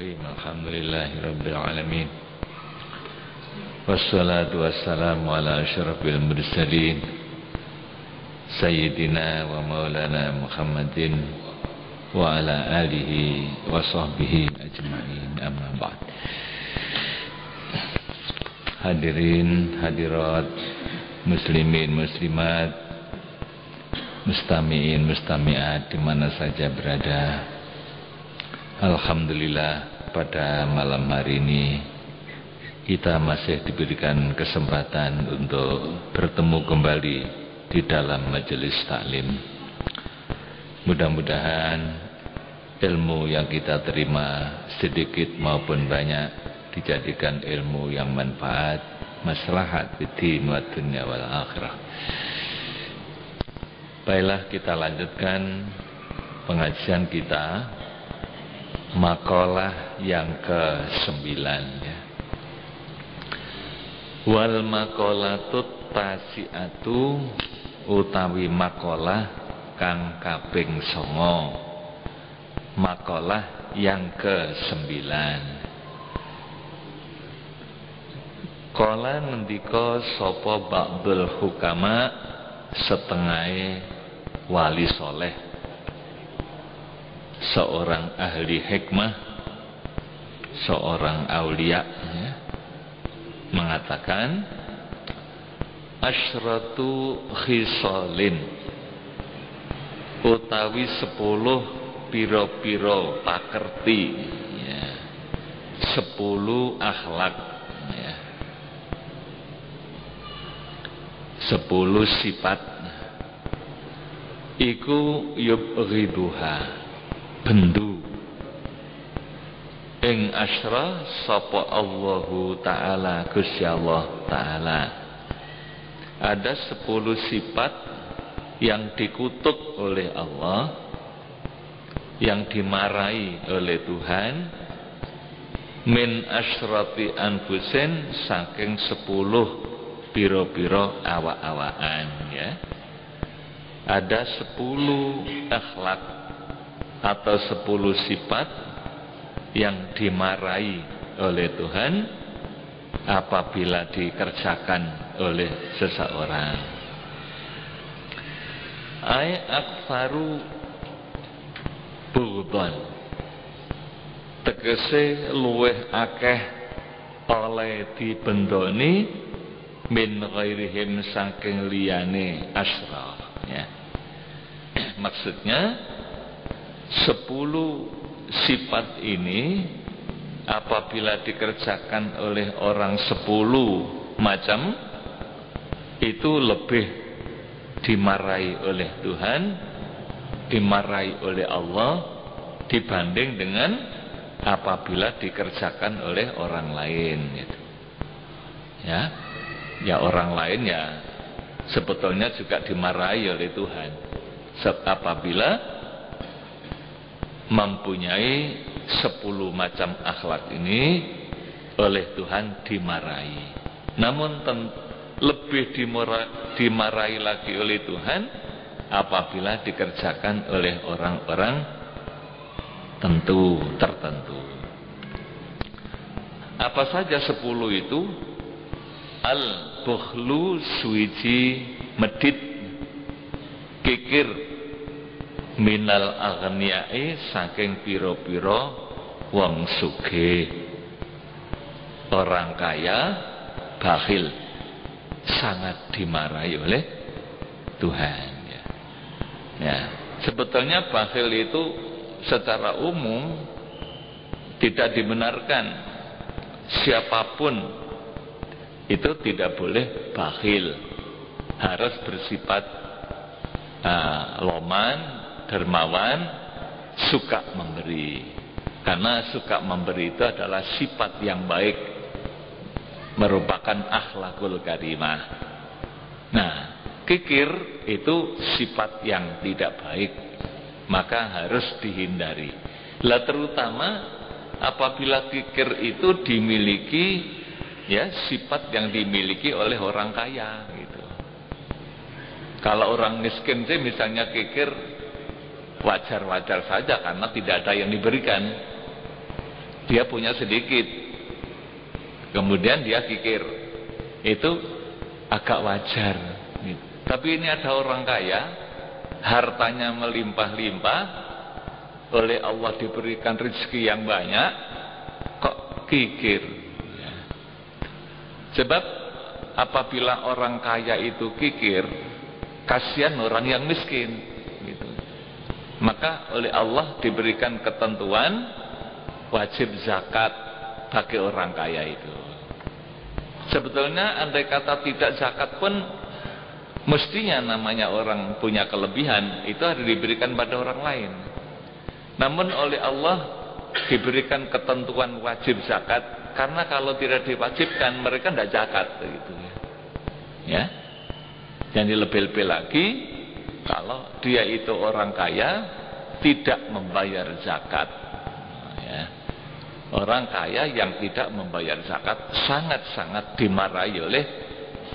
Bismillahirrahmanirrahim. Alhamdulillahirabbil alamin. Wassalatu wassalamu ala asyrafil mursalin Sayyidina wa maulana Muhammadin wa ala alihi wa sahbihi ajma'in, amma ba'd. Hadirin hadirat, muslimin muslimat, mustami'in mustami'at dimana saja berada, alhamdulillah pada malam hari ini kita masih diberikan kesempatan untuk bertemu kembali di dalam majelis taklim. Mudah-mudahan ilmu yang kita terima sedikit maupun banyak dijadikan ilmu yang manfaat, maslahat di wa dunya wal akhirah. Baiklah, kita lanjutkan pengajian kita, makalah yang ke-9 ya. Wal maqalatut tasi'atu utawi makalah kang kaping 9, makalah yang ke-9. Kala ngendika sapa ba'dul hukama, setengahe wali soleh, seorang ahli hikmah, seorang aulia ya, mengatakan asyratu khisalin, utawi 10 piro-piro pakerti ya, 10 akhlak ya, 10 sifat iku yubghiduha bendu ing asyra sapa Allahu Ta'ala, Gusti Allah Ta'ala. Ada 10 sifat yang dikutuk oleh Allah, yang dimarahi oleh Tuhan, min asyrati anfusin, saking 10 piro-piro awak-awakan ya. Ada 10 akhlak atau 10 sifat yang dimarahi oleh Tuhan apabila dikerjakan oleh seseorang. Ai akfaru bughdhan, tegese luweh akeh oleh dibendoni min ghairihim saking liyane asyraf ya. Maksudnya 10 sifat ini apabila dikerjakan oleh orang 10 macam itu lebih dimarahi oleh Tuhan, dimarahi oleh Allah dibanding dengan apabila dikerjakan oleh orang lain gitu. Ya orang lain ya sebetulnya juga dimarahi oleh Tuhan apabila mempunyai 10 macam akhlak ini oleh Tuhan dimarahi. Namun lebih dimarahi lagi oleh Tuhan apabila dikerjakan oleh orang-orang tertentu. Apa saja 10 itu? Al-bukhlu, suwiji medit, kikir minal aghniyai, saking piro-piro wong sugih. Orang kaya bakhil sangat dimarahi oleh Tuhan ya. Ya, sebetulnya bakhil itu secara umum tidak dibenarkan. Siapapun itu tidak boleh bakhil, harus bersifat loman, dermawan, suka memberi. Karena suka memberi itu adalah sifat yang baik, merupakan akhlakul karimah. Nah, kikir itu sifat yang tidak baik, maka harus dihindari. Lah terutama apabila kikir itu dimiliki ya, sifat yang dimiliki oleh orang kaya gitu. Kalau orang miskin sih misalnya kikir, wajar-wajar saja karena tidak ada yang diberikan. dia punya sedikit, kemudian dia kikir, itu agak wajar. Tapi ini ada orang kaya, hartanya melimpah-limpah, oleh Allah diberikan rezeki yang banyak, kok kikir. Sebab apabila orang kaya itu kikir, kasihan orang yang miskin gitu. Maka oleh Allah diberikan ketentuan wajib zakat bagi orang kaya itu. Sebetulnya andai kata tidak zakat pun, mestinya namanya orang punya kelebihan itu harus diberikan pada orang lain. Namun oleh Allah diberikan ketentuan wajib zakat, karena kalau tidak diwajibkan mereka tidak zakat gitu ya. Jadi lebih-lebih lagi kalau dia itu orang kaya tidak membayar zakat ya. Orang kaya yang tidak membayar zakat sangat-sangat dimarahi oleh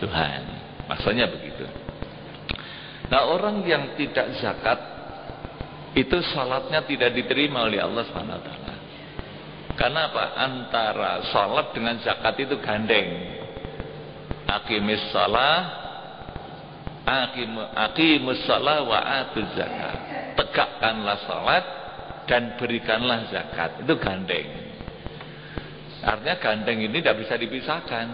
Tuhan. Maksudnya begitu. Nah, orang yang tidak zakat itu salatnya tidak diterima oleh Allah SWT. Karena apa? Antara salat dengan zakat itu gandeng. Aqimus shalah wa atuz zakat. Tegakkanlah salat dan berikanlah zakat. Itu gandeng. Artinya gandeng ini tidak bisa dipisahkan.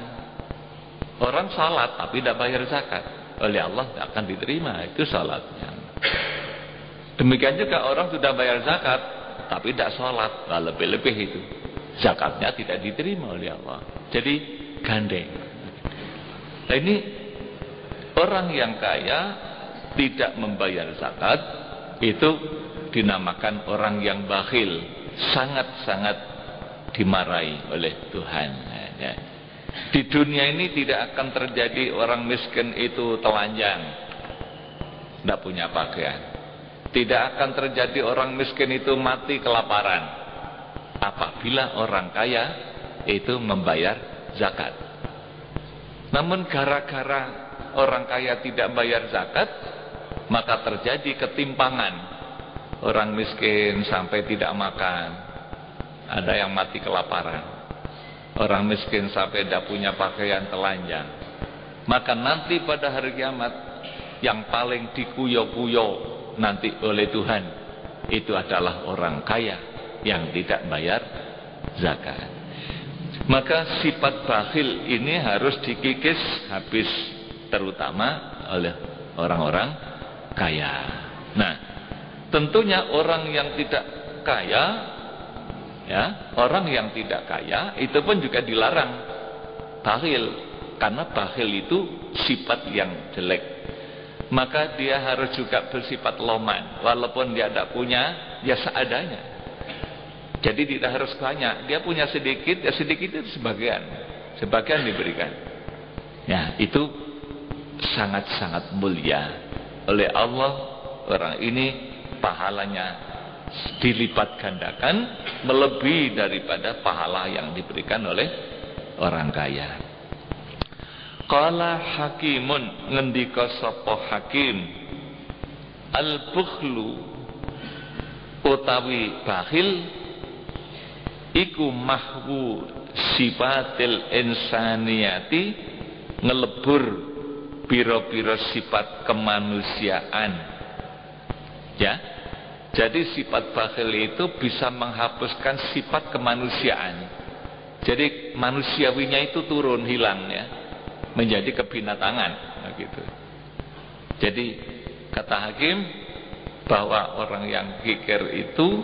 Orang salat tapi tidak bayar zakat, oleh Allah tidak akan diterima itu salatnya. Demikian juga orang sudah bayar zakat tapi tidak sholat, lebih-lebih itu zakatnya tidak diterima oleh Allah. Jadi gandeng. Nah, ini orang yang kaya tidak membayar zakat itu dinamakan orang yang bakhil, sangat-sangat dimarahi oleh Tuhan ya. Di dunia ini tidak akan terjadi orang miskin itu telanjang, tidak punya pakaian. Tidak akan terjadi orang miskin itu mati kelaparan apabila orang kaya itu membayar zakat. Namun gara-gara orang kaya tidak bayar zakat, maka terjadi ketimpangan. Orang miskin sampai tidak makan, ada yang mati kelaparan. Orang miskin sampai tidak punya pakaian telanjang. Maka nanti pada hari kiamat yang paling dikuyo-kuyo nanti oleh Tuhan itu adalah orang kaya yang tidak bayar zakat. Maka sifat bakhil ini harus dikikis habis, terutama oleh orang-orang kaya. Nah, tentunya orang yang tidak kaya ya, orang yang tidak kaya itu pun juga dilarang bakhil, karena bakhil itu sifat yang jelek. Maka dia harus juga bersifat loman, walaupun dia tidak punya ya seadanya. Jadi tidak harus banyak, dia punya sedikit ya sedikit itu sebagian diberikan ya. Itu sangat-sangat mulia oleh Allah. Orang ini pahalanya dilipat gandakan melebihi daripada pahala yang diberikan oleh orang kaya. Qala hakimun, ngendika sapa hakim, al-bukhlu utawi bakhil iku mahwu sifatil insaniyati, ngelebur pira-pira sifat kemanusiaan ya. Jadi sifat bakhil itu bisa menghapuskan sifat kemanusiaan. Jadi manusiawinya itu turun, hilang ya, menjadi kebinatangan begitu. Jadi kata hakim bahwa orang yang kikir itu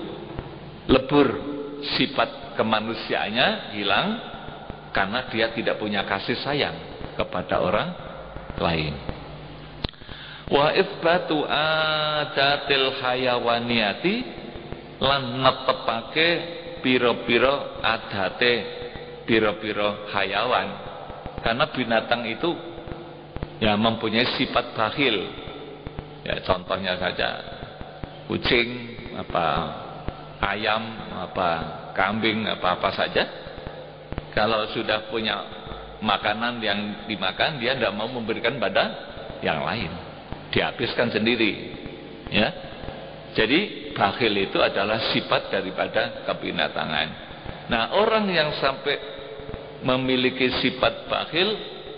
lebur, sifat kemanusiaannya hilang karena dia tidak punya kasih sayang kepada orang lain. Wa isbatu adatil hayawaniyati, lan netepake pira-pira adate pira-pira hayawan. Karena binatang itu ya mempunyai sifat bakhil. Ya contohnya saja kucing, ayam, kambing, apa saja. Kalau sudah punya makanan yang dimakan, dia tidak mau memberikan pada yang lain, dihabiskan sendiri. Ya, jadi bakhil itu adalah sifat daripada kebinatangan. Nah, orang yang sampai memiliki sifat bakhil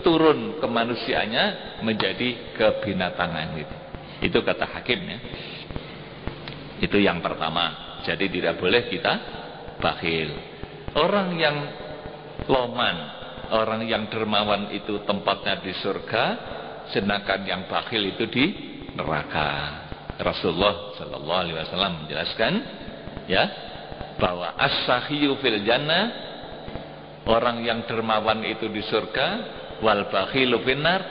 turun ke manusianya menjadi kebinatangan gitu. Itu kata hakim ya. Itu yang pertama. Jadi tidak boleh kita bakhil. Orang yang loman, orang yang dermawan itu tempatnya di surga, sedangkan yang bakhil itu di neraka. Rasulullah sallallahu alaihi wasallam menjelaskan ya bahwa as-sakhiyu fil jannah, orang yang dermawan itu di surga, wal bakhilu finnar,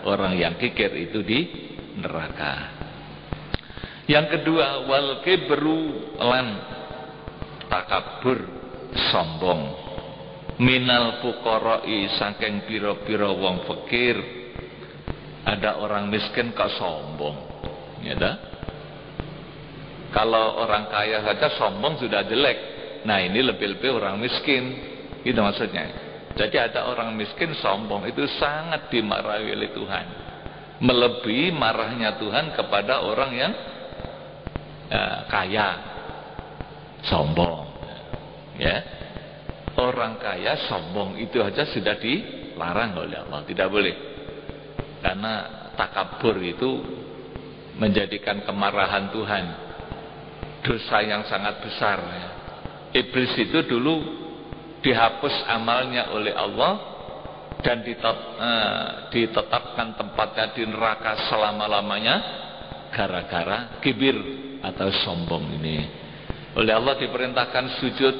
orang yang kikir itu di neraka. Yang kedua, wal kibru lan takabur, sombong, minal fuqara'i, saking pira-pira wong fakir. Ada orang miskin kok sombong, ya dah. Kalau orang kaya saja sombong sudah jelek. Nah, ini lebih-lebih orang miskin. Itu maksudnya. Jadi ada orang miskin sombong, itu sangat dimarahi oleh Tuhan. Melebihi marahnya Tuhan kepada orang yang kaya sombong. Ya. Orang kaya sombong itu aja sudah dilarang oleh Allah, tidak boleh. Karena takabur itu menjadikan kemarahan Tuhan, dosa yang sangat besar ya. Iblis itu dulu dihapus amalnya oleh Allah dan ditetapkan tempatnya di neraka selama-lamanya gara-gara kibir atau sombong ini. Oleh Allah diperintahkan sujud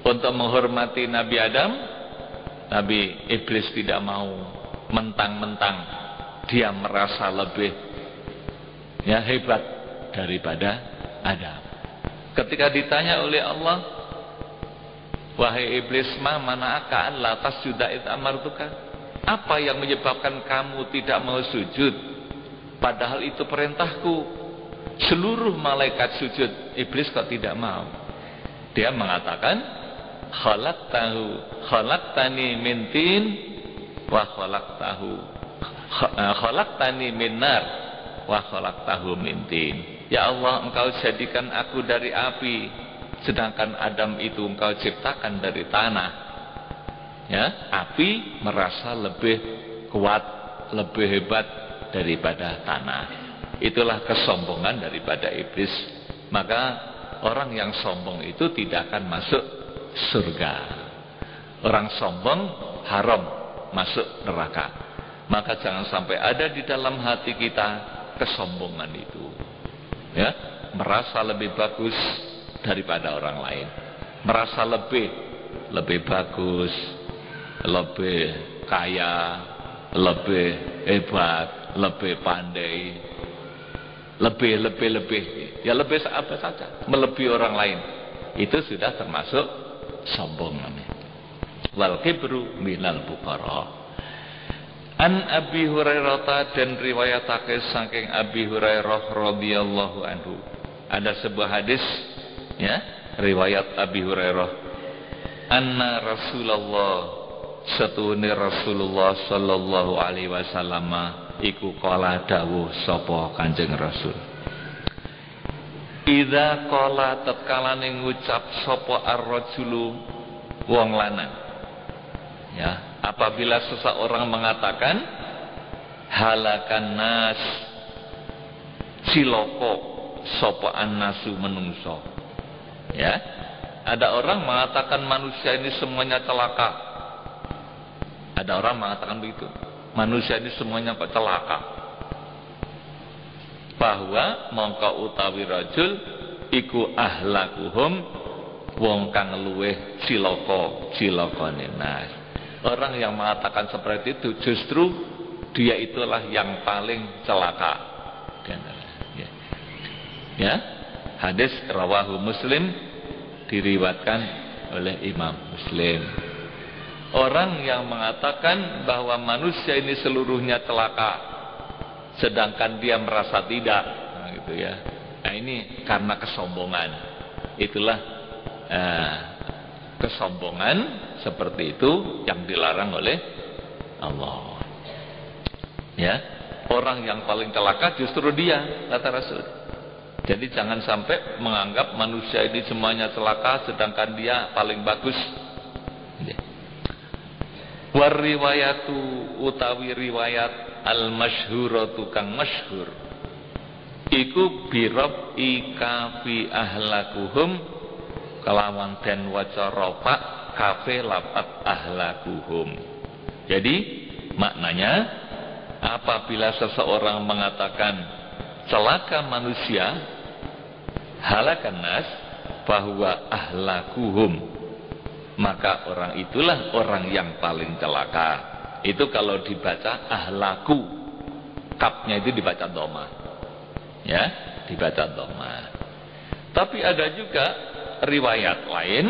untuk menghormati Nabi Adam, tapi iblis tidak mau. Mentang-mentang dia merasa lebih hebat daripada Adam. Ketika ditanya oleh Allah, wahai iblis, ma mana'aka an la tasjuda id amartuka? Apa yang menyebabkan kamu tidak mau sujud? Padahal itu perintahku. Seluruh malaikat sujud, iblis kok tidak mau? Dia mengatakan, khalaqtani min tin wa khalaqtani min nar wa khalaqtahu min tin. Ya Allah, engkau jadikan aku dari api, sedangkan Adam itu engkau ciptakan dari tanah. Ya, api merasa lebih kuat, lebih hebat daripada tanah. Itulah kesombongan daripada iblis. Maka orang yang sombong itu tidak akan masuk surga. Orang sombong haram masuk neraka. Maka jangan sampai ada di dalam hati kita kesombongan itu. Ya, merasa lebih bagus daripada orang lain. Merasa lebih bagus, lebih kaya, lebih hebat, lebih pandai, lebih. Ya lebih apa saja, melebihi orang lain. Itu sudah termasuk sombong namanya. Wal kibru minal fuqara. An Abi Hurairah, dan riwayatake saking Abi Hurairah radhiyallahu anhu. Ada sebuah hadis ya, riwayat Abi Hurairah. Anna Rasulullah, satune Rasulullah sallallahu alaihi wasallam iku kala dawuh sapa Kanjeng Rasul. Idza qala tatkalane ngucap sapa ar-rajulu wong lanang. Ya, apabila seseorang mengatakan halakan nas, ciloko sapa annasu menungso. Ya, ada orang mengatakan manusia ini semuanya celaka. Ada orang mengatakan begitu, manusia ini semuanya kok celaka. Bahwa mongko utawi rajul iku ahlakuhum, wong kang luweh cilakane nas. Orang yang mengatakan seperti itu justru dia itulah yang paling celaka. Ya, hadis rawahu Muslim, diriwayatkan oleh Imam Muslim. Orang yang mengatakan bahwa manusia ini seluruhnya celaka, sedangkan dia merasa tidak, nah, gitu ya. Nah, ini karena kesombongan. Itulah kesombongan seperti itu yang dilarang oleh Allah. Ya, orang yang paling celaka justru dia, kata Rasul. Jadi jangan sampai menganggap manusia ini semuanya celaka sedangkan dia paling bagus. War riwayatu utawi riwayat al masyhuratu kang masyhur iku birob ika fi ahlakuhum kelawan den waca rofa kafe lapat ahlakuhum. Jadi maknanya apabila seseorang mengatakan celaka manusia halakan nas bahwa ahlakuhum, maka orang itulah orang yang paling celaka. Itu kalau dibaca ahlaku, kapnya itu dibaca doma, ya, dibaca doma. Tapi ada juga riwayat lain,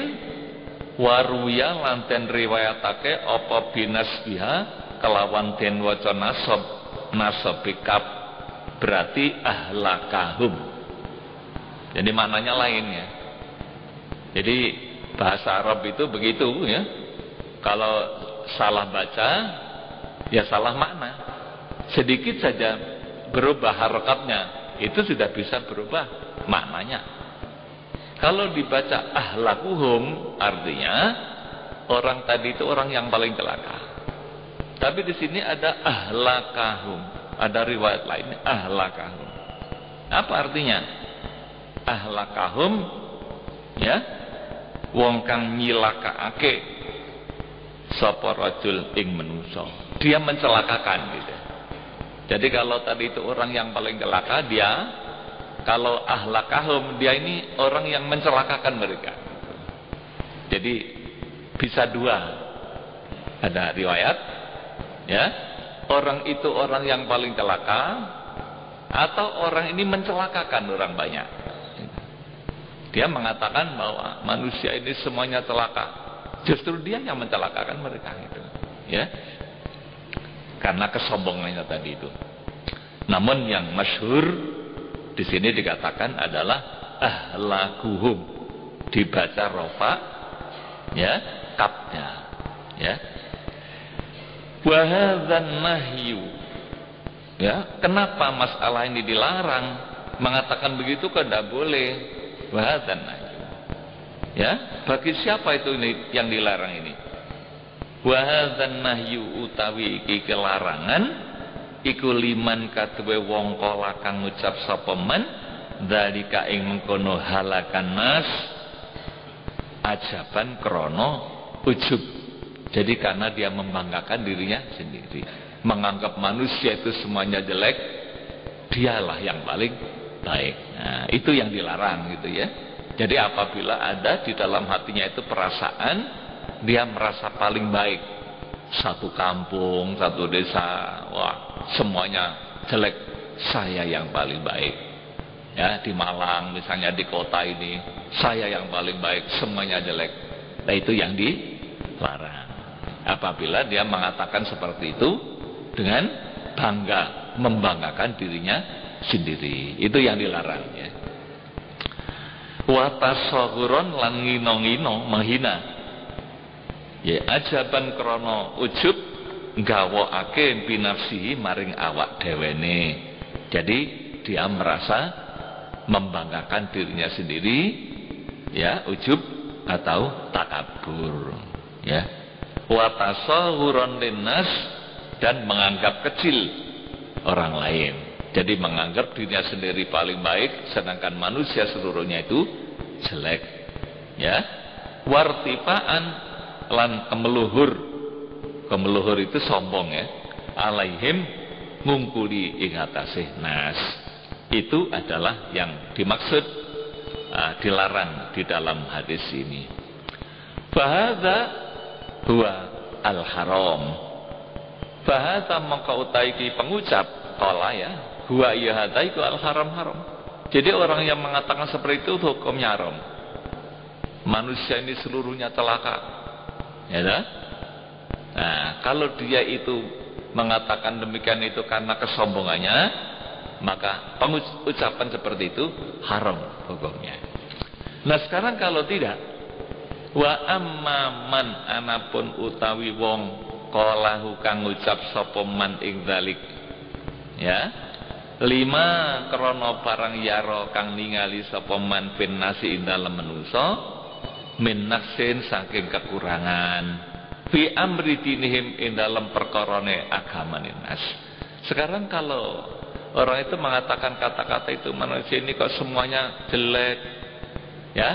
waruya lanten riwayatake apa binasbiha kelawan den waca nasab kap berarti ahlakahum. Jadi maknanya lain ya. Jadi bahasa Arab itu begitu ya. Kalau salah baca ya salah makna. Sedikit saja berubah harokatnya itu sudah bisa berubah maknanya. Kalau dibaca ahlakuhum artinya orang tadi itu orang yang paling celaka. Tapi di sini ada ahlakahum, ada riwayat lain ahlakahum. Apa artinya? Ahlakahum ya, wong kang nyilakaake sapa rajul ing manusa. Dia mencelakakan gitu. Jadi kalau tadi itu orang yang paling celaka dia, kalau ahlakahum dia ini orang yang mencelakakan mereka. Jadi bisa dua. Ada riwayat ya, orang itu orang yang paling celaka atau orang ini mencelakakan orang banyak. Dia mengatakan bahwa manusia ini semuanya celaka. Justru dia yang mencelakakan mereka itu, ya. Karena kesombongannya tadi itu. Namun yang masyhur di sini dikatakan adalah ahlakuhum, dibaca rofa, ya, kapnya, ya. Wa hadzan nahyu, ya. Kenapa masalah ini dilarang? Mengatakan begitu kan tidak boleh. Wahadzan nahyu, ya. Bagi siapa itu ini yang dilarang ini? Wahadzan nahyu utawi iki kelarangan iku liman kaduwe wong kala kang ngucap sapa man dalika ing mengkono halakan nas ajaban krana ujub. Jadi karena dia membanggakan dirinya sendiri, menganggap manusia itu semuanya jelek, dialah yang paling baik. Nah, itu yang dilarang gitu ya. Jadi apabila ada di dalam hatinya itu perasaan dia merasa paling baik, satu kampung, satu desa, wah semuanya jelek, saya yang paling baik. Ya, di Malang misalnya, di kota ini saya yang paling baik, semuanya jelek. Nah, itu yang dilarang. Apabila dia mengatakan seperti itu dengan bangga, membanggakan dirinya sendiri, itu yang dilarang ya. Wa tasaghuron lan ngino-ngino, menghina. Ya, ajaban krana ujub gawokake binafsihi maring awak dhewene. Jadi dia merasa membanggakan dirinya sendiri, ya, ujub atau takabur, ya. Wa tasaghuron linnas, dan menganggap kecil orang lain. Jadi menganggap dirinya sendiri paling baik, sedangkan manusia seluruhnya itu jelek. Ya, wartifaan lan kemeluhur. Kemeluhur itu sombong ya. Alaihim ngungkuli ing atase nas. Itu adalah yang dimaksud dilarang di dalam hadis ini. Fahadza huwa al-haram. Fahadza maka utaiki pengucap qala ya. Huwa iya hadza itu al-haram-haram. Jadi orang yang mengatakan seperti itu hukumnya haram. Manusia ini seluruhnya celaka. Ya dah? Nah, kalau dia itu mengatakan demikian itu karena kesombongannya, maka pengucapan seperti itu haram hukumnya. Nah, sekarang kalau tidak, wa amma man anapun utawi wong qalahu kang ngucap sapa man ing dzalik. Ya. 5 krana barang yaro kang ningali sapa man fin nasi ing dalem manusa min naqsin saking kekurangan fi amri dinihim ing dalem perkarane agamane nas. Sekarang kalau orang itu mengatakan kata-kata itu manusia ini kok semuanya jelek, ya,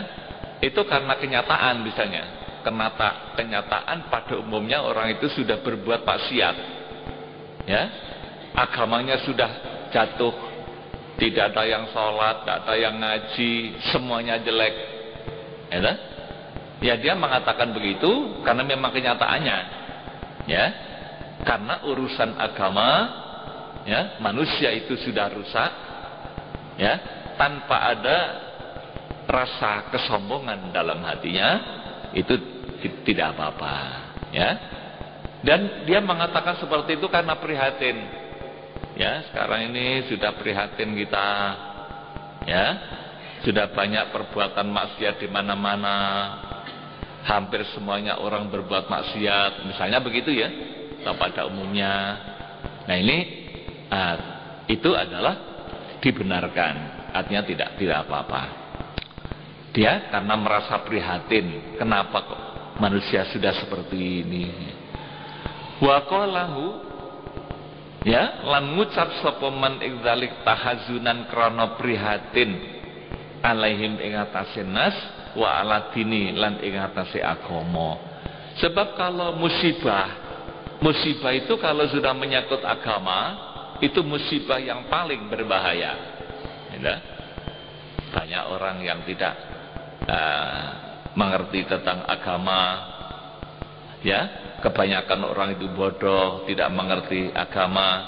itu karena kenyataan misalnya. Kenyataan pada umumnya orang itu sudah berbuat maksiat, ya, agamanya sudah jatuh, tidak ada yang sholat, tidak ada yang ngaji, semuanya jelek, ya, ya dia mengatakan begitu karena memang kenyataannya, ya, karena urusan agama, ya, manusia itu sudah rusak, ya, tanpa ada rasa kesombongan dalam hatinya, itu tidak apa-apa, ya. Dan dia mengatakan seperti itu karena prihatin, ya. Sekarang ini sudah prihatin kita, ya, sudah banyak perbuatan maksiat di mana-mana, hampir semuanya orang berbuat maksiat, misalnya begitu, ya, pada umumnya. Nah ini itu adalah dibenarkan, artinya tidak apa-apa. Dia karena merasa prihatin, kenapa kok manusia sudah seperti ini. Wa qalahu, ya, lan ngucap sapa man ing dzalik tahazunan krana prihatin alaihim ing atase nas wa ala dini lan ing atase agama. Sebab kalau musibah itu kalau sudah menyangkut agama, itu musibah yang paling berbahaya, ya. Banyak orang yang tidak mengerti tentang agama, ya, kebanyakan orang itu bodoh, tidak mengerti agama,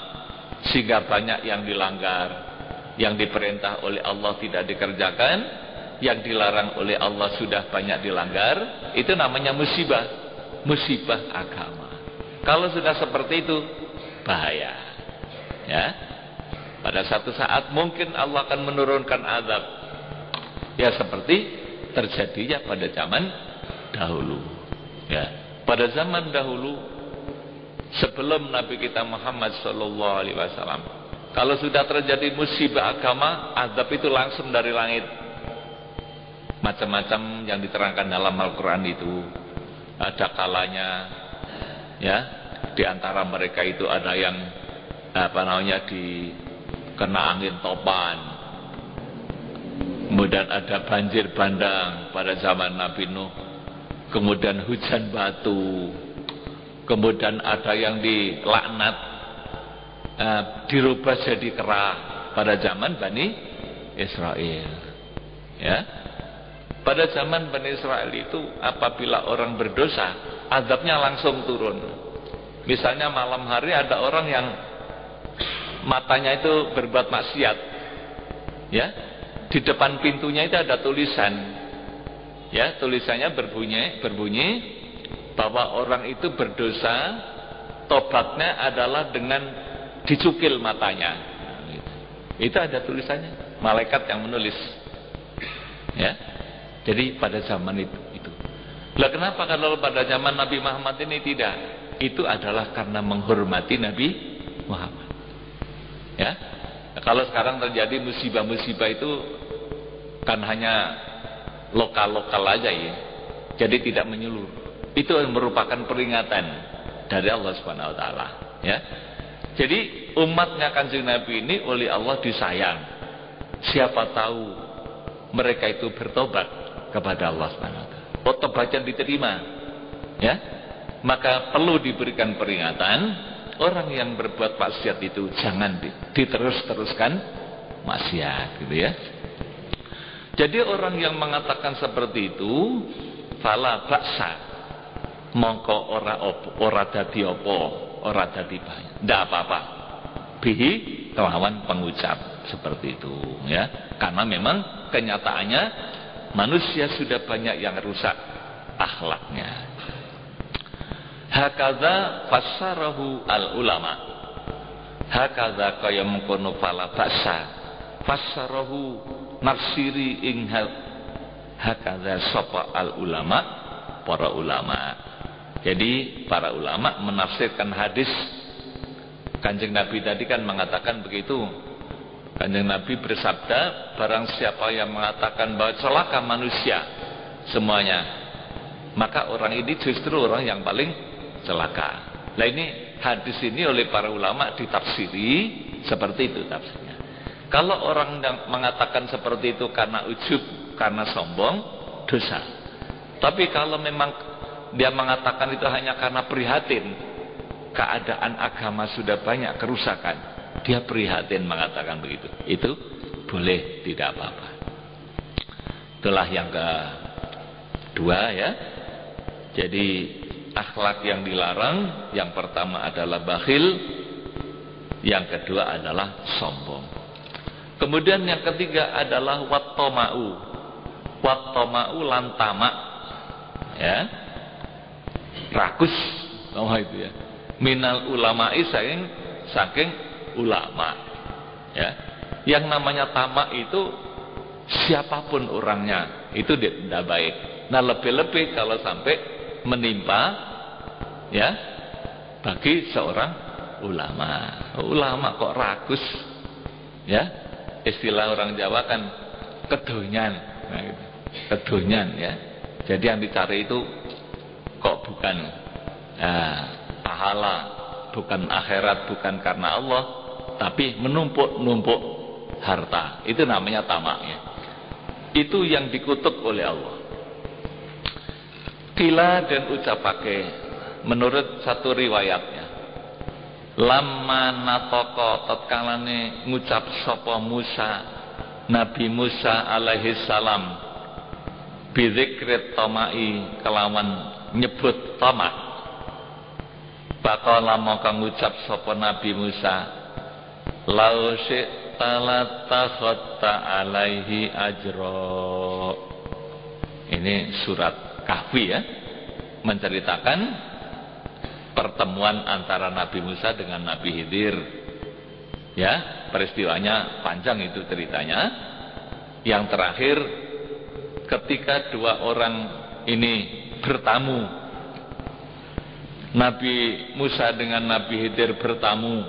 sehingga banyak yang dilanggar, yang diperintah oleh Allah tidak dikerjakan, yang dilarang oleh Allah sudah banyak dilanggar. Itu namanya musibah agama. Kalau sudah seperti itu bahaya, ya. Pada satu saat mungkin Allah akan menurunkan azab, ya, seperti terjadinya pada zaman dahulu, ya. Pada zaman dahulu sebelum Nabi kita Muhammad SAW, kalau sudah terjadi musibah agama, azab itu langsung dari langit. Macam-macam yang diterangkan dalam Al-Quran itu. Ada kalanya, ya, di antara mereka itu ada yang dikena angin topan. Kemudian ada banjir bandang pada zaman Nabi Nuh. Kemudian hujan batu. Kemudian ada yang dilaknat, dirubah jadi kera pada zaman Bani Israel, ya. Pada zaman Bani Israel itu apabila orang berdosa, azabnya langsung turun. Misalnya malam hari ada orang yang matanya itu berbuat maksiat, ya. Di depan pintunya itu ada tulisan, ya, tulisannya berbunyi bahwa orang itu berdosa, tobatnya adalah dengan dicukil matanya. Itu ada tulisannya, malaikat yang menulis, ya. Jadi pada zaman itu. Lah kenapa kalau pada zaman Nabi Muhammad ini tidak? Itu adalah karena menghormati Nabi Muhammad, ya. Kalau sekarang terjadi musibah-musibah itu kan hanya lokal-lokal aja, ya. Jadi tidak menyeluruh. Itu merupakan peringatan dari Allah Subhanahu wa taala, ya. Jadi umatnya Kanjeng Nabi ini oleh Allah disayang. Siapa tahu mereka itu bertobat kepada Allah Subhanahu wa taala. Oh, tobatnya diterima, ya. Maka perlu diberikan peringatan. Orang yang berbuat maksiat itu jangan diterus-teruskan maksiat, gitu, ya. Jadi orang yang mengatakan seperti itu, fala baksa, mongko ora dadi apa, ora dadi bahaya, ndak apa-apa. Bihi kelawan pengucap seperti itu, ya. Karena memang kenyataannya manusia sudah banyak yang rusak akhlaknya. Hakadha fassarahu al-ulama. Hakadha kaya mengkono fala baksa fassarahu nafsiri ing hakadha sapa al-ulama, para ulama. Jadi para ulama menafsirkan hadis Kanjeng Nabi tadi kan mengatakan begitu, Kanjeng Nabi bersabda, barang siapa yang mengatakan bahwa celaka manusia semuanya, maka orang ini justru orang yang paling celaka. Nah ini hadis ini oleh para ulama ditafsiri seperti itu tafsirnya. Kalau orang yang mengatakan seperti itu karena ujub, karena sombong, dosa. Tapi kalau memang dia mengatakan itu hanya karena prihatin, keadaan agama sudah banyak kerusakan, dia prihatin mengatakan begitu, itu boleh, tidak apa-apa. Itulah yang kedua ya. Jadi akhlak yang dilarang, yang pertama adalah bakhil, yang kedua adalah sombong. Kemudian yang ketiga adalah wattoma'u. Wattoma'u lantama, ya, rakus, itu ya. Minal ulama'i, saking ulama, ya. Yang namanya tamak itu siapapun orangnya itu tidak baik. Nah lebih-lebih kalau sampai menimpa, ya, bagi seorang ulama. Ulama kok rakus, ya. Istilah orang Jawa kan kedonyan, nah, gitu. Kedonyan, ya. Jadi yang dicari itu kok bukan pahala, bukan akhirat, bukan karena Allah, tapi menumpuk-numpuk harta. Itu namanya tamaknya. Itu yang dikutuk oleh Allah. Kila dan ucapake, menurut satu riwayatnya, lama natoko tatkalane ngucap sapa Musa, Nabi Musa alaihi salam, bidzikrit tamai, kelawan nyebut tamak, bakala maka ngucap sapa Nabi Musa, lau syi'ta latakhatta alaihi ajra. Ini surat Kahfi, ya, menceritakan pertemuan antara Nabi Musa dengan Nabi Khidir, ya, peristiwanya panjang itu ceritanya. Yang terakhir ketika dua orang ini bertamu, Nabi Musa dengan Nabi Khidir bertamu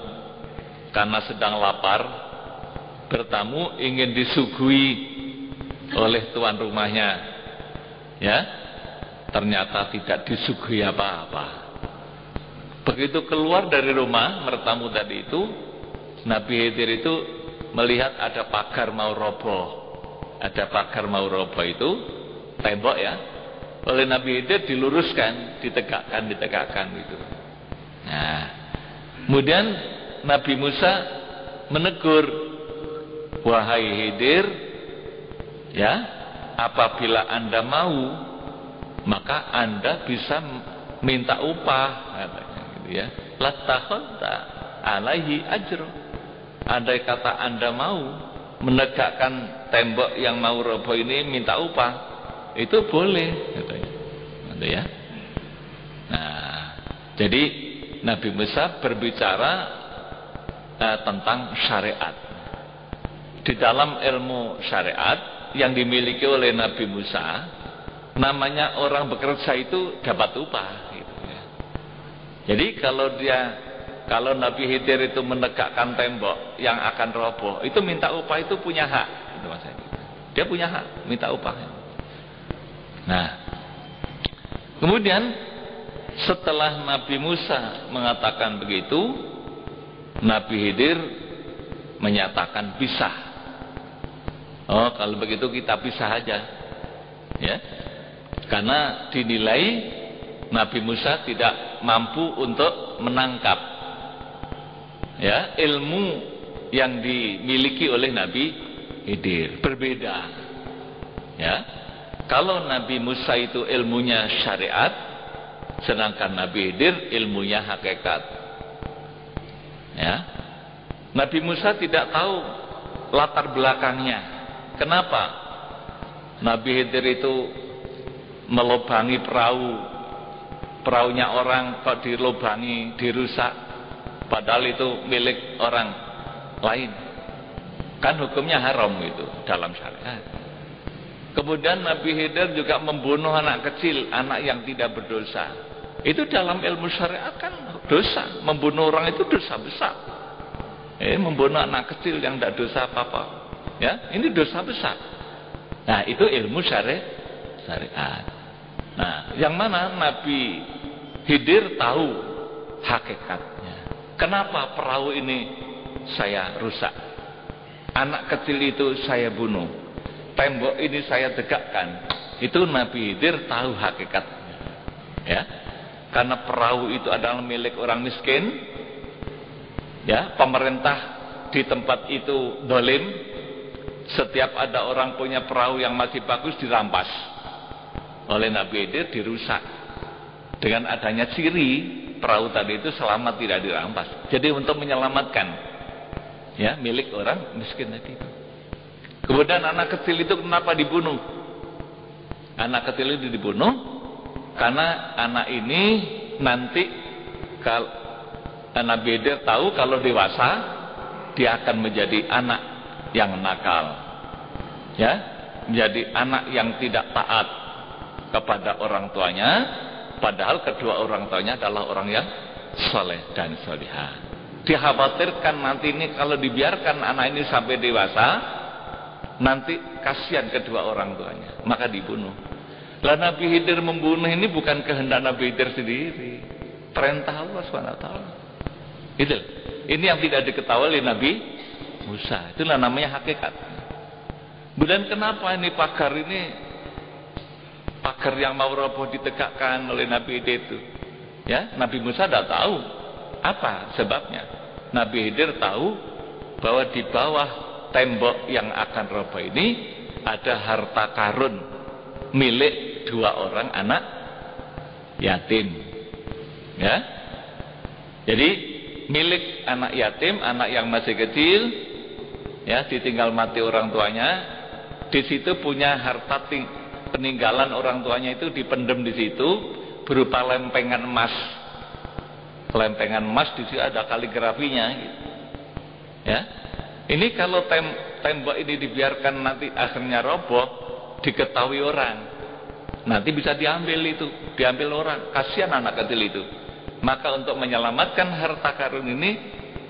karena sedang lapar, bertamu ingin disuguhi oleh tuan rumahnya, ya, ternyata tidak disuguhi apa-apa. Begitu keluar dari rumah bertamu tadi itu, Nabi Khidir itu melihat ada pagar mau roboh. Ada pagar mau roboh itu, tembok, ya. Oleh Nabi Khidir diluruskan, ditegakkan gitu. Nah, kemudian Nabi Musa menegur, wahai Khidir, ya, apabila Anda mau, maka Anda bisa minta upah, katanya. Ya, latakhatta alaihi ajro. Andai kata Anda mau menegakkan tembok yang mau roboh ini minta upah, itu boleh, katanya. Ya. Nah, jadi Nabi Musa berbicara tentang syariat. Di dalam ilmu syariat yang dimiliki oleh Nabi Musa, namanya orang bekerja itu dapat upah. Jadi kalau Nabi Khidir itu menegakkan tembok yang akan roboh, itu minta upah, itu punya hak, itu maksudnya. Dia punya hak minta upah. Nah, kemudian setelah Nabi Musa mengatakan begitu, Nabi Khidir menyatakan pisah. Oh, kalau begitu kita pisah aja, ya, karena dinilai Nabi Musa tidak mampu untuk menangkap, ya, ilmu yang dimiliki oleh Nabi Khidir. Berbeda, ya. Kalau Nabi Musa itu ilmunya syariat, sedangkan Nabi Khidir ilmunya hakikat, ya. Nabi Musa tidak tahu latar belakangnya. Kenapa Nabi Khidir itu melubangi perahunya orang kok dilubangi, dirusak, padahal itu milik orang lain, kan hukumnya haram itu dalam syariat. Kemudian Nabi Khidir juga membunuh anak kecil, anak yang tidak berdosa. Itu dalam ilmu syariat kan dosa, membunuh orang itu dosa besar. Membunuh anak kecil yang tidak dosa apa-apa. Ya, ini dosa besar. Nah, itu ilmu syariat. Nah, yang mana Nabi Khidir tahu hakikatnya. Kenapa perahu ini saya rusak? Anak kecil itu saya bunuh. Tembok ini saya tegakkan. Itu Nabi Khidir tahu hakikatnya. Ya. Karena perahu itu adalah milik orang miskin. Ya, pemerintah di tempat itu dolim. Setiap ada orang punya perahu yang masih bagus dirampas. Oleh Nabi Khidir dirusak. Dengan adanya ciri perahu tadi itu selamat tidak dirampas. Jadi untuk menyelamatkan ya milik orang miskin tadi itu. Kemudian anak kecil itu kenapa dibunuh? Anak kecil itu dibunuh karena anak ini nanti kalau Nabi Khidir tahu kalau dewasa dia akan menjadi anak yang nakal. Ya, menjadi anak yang tidak taat kepada orang tuanya. Padahal kedua orang tuanya adalah orang yang soleh dan solihah. Dikhawatirkan nanti ini kalau dibiarkan anak ini sampai dewasa, nanti kasihan kedua orang tuanya, maka dibunuh. Lah Nabi Khidir membunuh ini bukan kehendak Nabi Khidir sendiri, perintah Allah SWT. Itu. Ini yang tidak diketahui oleh Nabi Musa. Itulah namanya hakikat. Kemudian kenapa ini pagar yang mau roboh ditegakkan oleh Nabi Khidir itu? Ya, Nabi Musa tidak tahu apa sebabnya. Nabi Khidir tahu bahwa di bawah tembok yang akan roboh ini ada harta karun milik dua orang anak yatim. Ya, jadi milik anak yatim, anak yang masih kecil, ya ditinggal mati orang tuanya, di situ punya harta peninggalan orang tuanya itu dipendam di situ berupa lempengan emas. Lempengan emas di situ ada kaligrafinya. Gitu. Ya, ini kalau tembok ini dibiarkan nanti akhirnya roboh, diketahui orang, nanti bisa diambil orang. Kasihan anak kecil itu. Maka untuk menyelamatkan harta karun ini,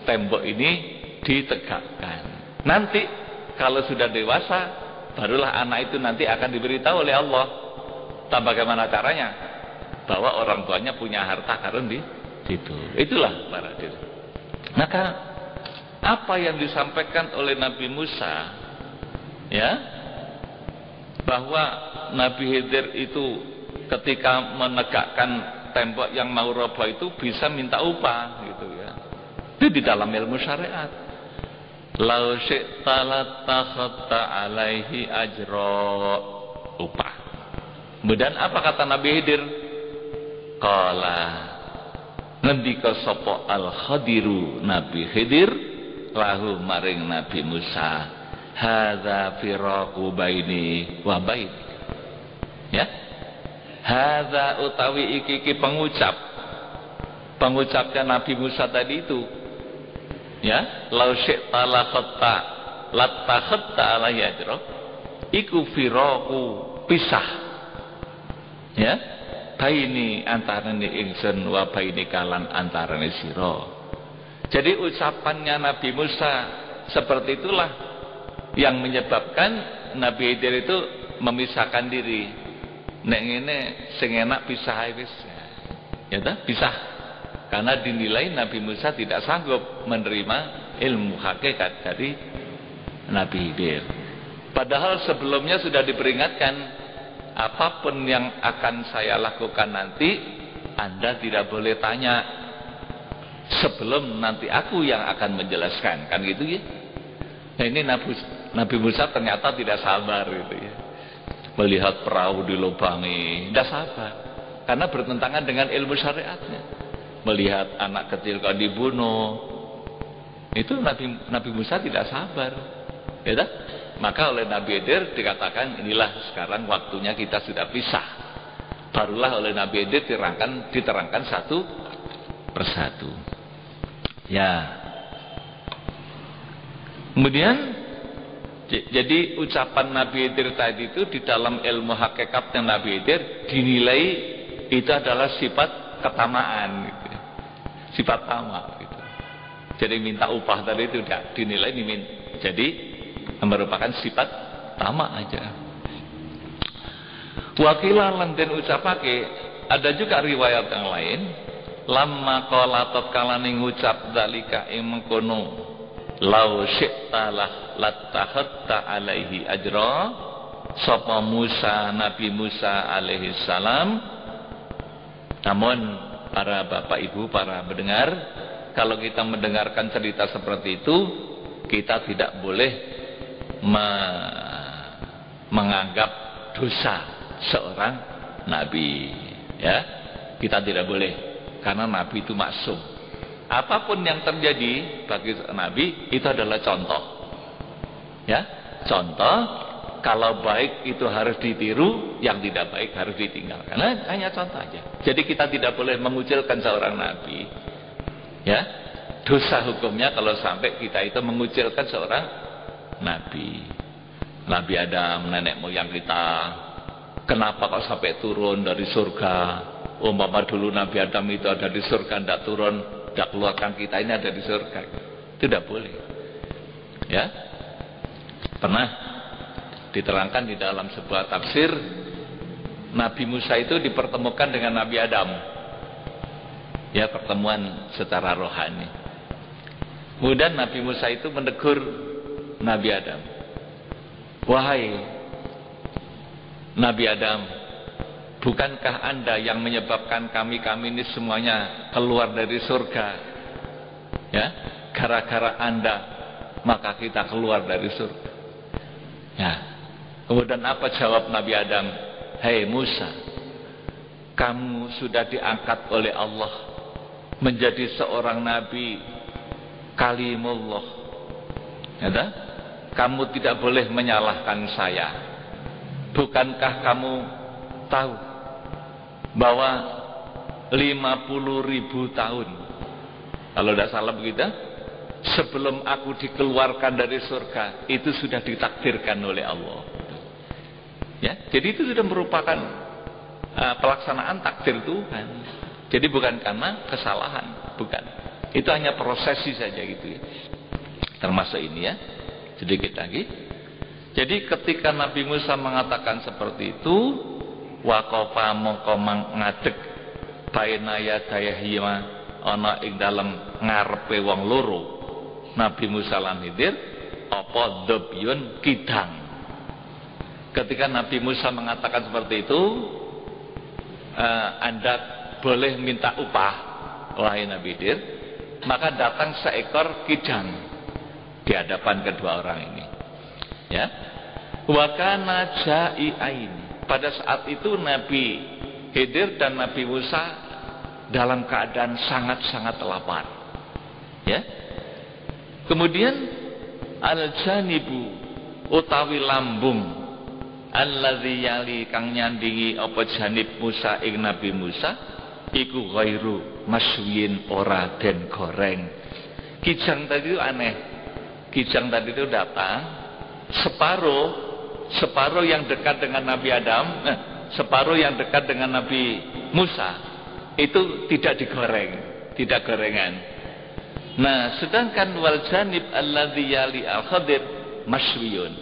tembok ini ditegakkan. Nanti kalau sudah dewasa, barulah anak itu nanti akan diberitahu oleh Allah. Tak bagaimana caranya? Bahwa orang tuanya punya harta karun di situ. Itulah para hadirin. Maka apa yang disampaikan oleh Nabi Musa, ya, bahwa Nabi Khidir itu ketika menegakkan tembok yang mau roboh itu bisa minta upah, gitu ya. Itu di dalam ilmu syariat. Lau syi'ta latakhatta alaihi ajra, upah. Kemudian apa kata Nabi Khidir? Qala, ngendika sapa al-Khadiru Nabi Khidir lahu maring Nabi Musa, hadza firaqu baini wa baini. Ya, hadza utawi iki pengucapnya Nabi Musa tadi itu. Ya, lau syi'ta latakhatta alaihi ajra, iku firaqu pisah. Ya, baini antarane ingsun wa baini kalan antarane sira. Jadi ucapannya Nabi Musa seperti itulah yang menyebabkan Nabi Khidir itu memisahkan diri. Nek ngene sing enak pisah ae wis. Ya ta, pisah. Karena dinilai Nabi Musa tidak sanggup menerima ilmu hakikat dari Nabi Khidir. Padahal sebelumnya sudah diperingatkan, apapun yang akan saya lakukan nanti, Anda tidak boleh tanya sebelum nanti aku yang akan menjelaskan, kan gitu ya. Nah ini Nabi Musa ternyata tidak sabar gitu ya. Melihat perahu dilubangi, tidak sabar. Karena bertentangan dengan ilmu syariatnya. Melihat anak kecil kalau dibunuh, itu Nabi Musa tidak sabar. Ya tak? Maka oleh Nabi Khidir dikatakan inilah sekarang waktunya kita sudah pisah. Barulah oleh Nabi Khidir diterangkan satu persatu. Ya. Kemudian jadi ucapan Nabi Khidir tadi itu di dalam ilmu hakikatnya Nabi Khidir dinilai itu adalah sifat ketamaan gitu. Sifat tamak gitu. Jadi minta upah tadi itu tidak dinilai jadi merupakan sifat tamak aja. Wakilah lan den ucapake, ada juga riwayat yang lain, lamma qala tatkala ngucap zalika ing mengkono, lau syi'ta lattahatta alaihi ajra, sapa Musa, Nabi Musa alaihi salam. Namun para bapak ibu, para pendengar, kalau kita mendengarkan cerita seperti itu, kita tidak boleh menganggap dosa seorang nabi, ya. Kita tidak boleh, karena nabi itu maksum. Apapun yang terjadi bagi nabi itu adalah contoh, ya. Contoh, kalau baik itu harus ditiru, yang tidak baik harus ditinggalkan. Nah, hanya contoh aja. Jadi kita tidak boleh mengucilkan seorang nabi, ya. Dosa hukumnya kalau sampai kita itu mengucilkan seorang nabi. Nabi Adam, nenek moyang kita, kenapa kok sampai turun dari surga? Umpama dulu Nabi Adam itu ada di surga, tidak turun, tidak keluarkan kita ini ada di surga. Tidak boleh, ya. Pernah diterangkan di dalam sebuah tafsir, Nabi Musa itu dipertemukan dengan Nabi Adam, ya, pertemuan secara rohani. Kemudian Nabi Musa itu menegur Nabi Adam, wahai Nabi Adam, bukankah Anda yang menyebabkan kami ini semuanya keluar dari surga, ya, gara-gara Anda maka kita keluar dari surga, ya. Kemudian apa jawab Nabi Adam? Hei Musa, kamu sudah diangkat oleh Allah menjadi seorang nabi, kalimullah, ya, kamu tidak boleh menyalahkan saya. Bukankah kamu tahu bahwa 50.000 tahun, kalau tidak salah begitu, sebelum aku dikeluarkan dari surga, itu sudah ditakdirkan oleh Allah, ya. Jadi itu sudah merupakan pelaksanaan takdir Tuhan. Jadi bukan karena kesalahan, bukan. Itu hanya prosesi saja gitu, ya. Termasuk ini, ya. Sedikit lagi. Jadi ketika Nabi Musa mengatakan seperti itu, waqafa mongko ngadeg baina yadayhima, ana ing dalem ngarepe wong loro, Nabi Musa lan Khidir, apa dhabyun kidang. Ketika Nabi Musa mengatakan seperti itu, Anda boleh minta upah, wahai Nabi Khidir, maka datang seekor kidang di hadapan kedua orang ini, ya. Wa kana ja'iain. Pada saat itu Nabi Khidir dan Nabi Musa dalam keadaan sangat-sangat lapar, ya. Kemudian al-janibu utawi lambung allazi yali kang nyandingi apa janib Musa ing Nabi Musa iku ghairu maswiin, ora den goreng. Kijang tadi itu aneh. Kijang tadi itu datang separuh yang dekat dengan Nabi Adam, separuh yang dekat dengan Nabi Musa itu tidak digoreng, tidak gorengan. Nah, sedangkan wal janib alladzi yali al-Khidir maswiyun.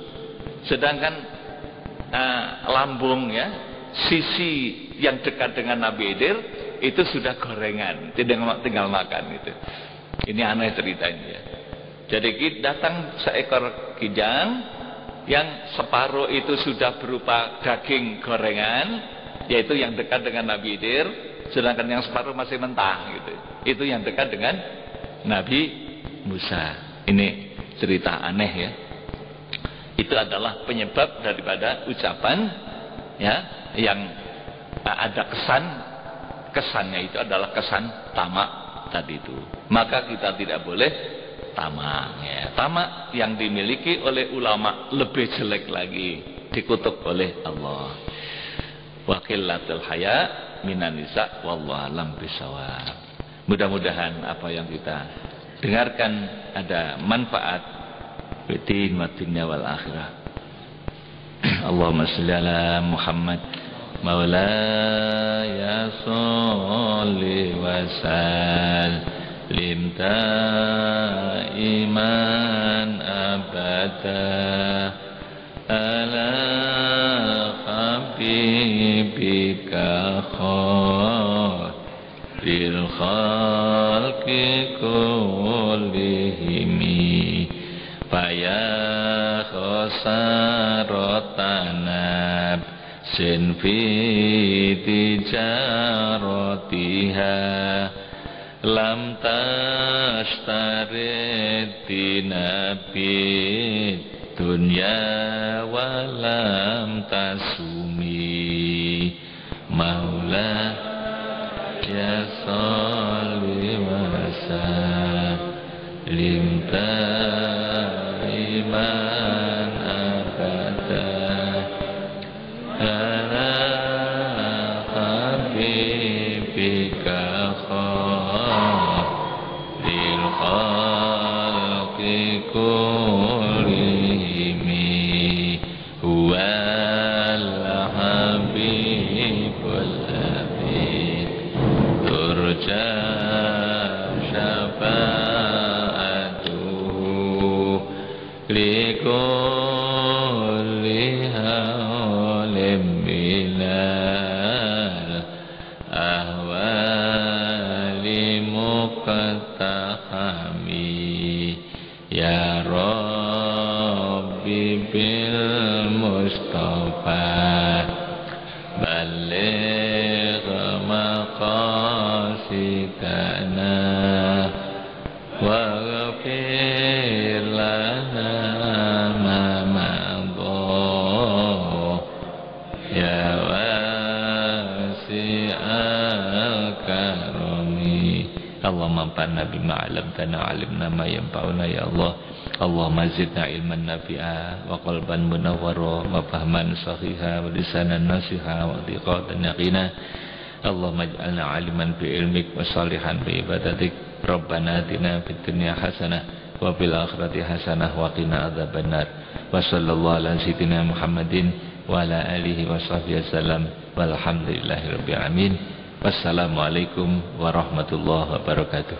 Sedangkan lambung, ya, sisi yang dekat dengan Nabi Khidir itu sudah gorengan, tinggal makan itu. Ini aneh ceritanya, ya. Jadi datang seekor kijang yang separuh itu sudah berupa daging gorengan, yaitu yang dekat dengan Nabi Khidir, sedangkan yang separuh masih mentah gitu. Itu yang dekat dengan Nabi Musa. Ini cerita aneh, ya. Itu adalah penyebab daripada ucapan, ya, yang ada kesannya itu adalah kesan tamak tadi itu. Maka kita tidak boleh tamak, ya. Tamak yang dimiliki oleh ulama lebih jelek lagi, dikutuk oleh Allah. Wa qillatul haya minan nisa wallahu alam bisawab. Mudah-mudahan apa yang kita dengarkan ada manfaat fiddin wa dunya wal akhirah. Allahumma shalli ala Muhammad maulaya sholli wa sallim lim daiman abada ala habibika khairil khalqi kullihimi faya khosarotana sinfi tijaratiha lam tashtariti nabid dunya walam tasumi maula ya salli wa sallim daiman abada ala habibika khairil khalqi kullihimi huwal habibul habib turja syafa'atuhu likulli hawlim minal ahwali muqtahami ya Rabbi bil Mustafa baligh maqasidana waghfir lana ma madha ya wasi'al karami Allahumma anfa'na bima 'allamtana 'allimna ma yanfa'una ya Allah Allahumma zidna ilman nafi'a wa qalban munawwara wa fahman sahiha wa lisanan nasiha wa thiqatan yaqina Allahumma ij'alna 'aliman bi ilmik wa salihan bi ibadatik Rabbana atina fid dunya hasanah wa fil akhirati hasanah wa qina adzabannar wa sallallahu ala sayyidina Muhammadin wa ala alihi wa sahbihi wasallam walhamdulillahi rabbil alamin wassalamu alaikum warahmatullahi wabarakatuh.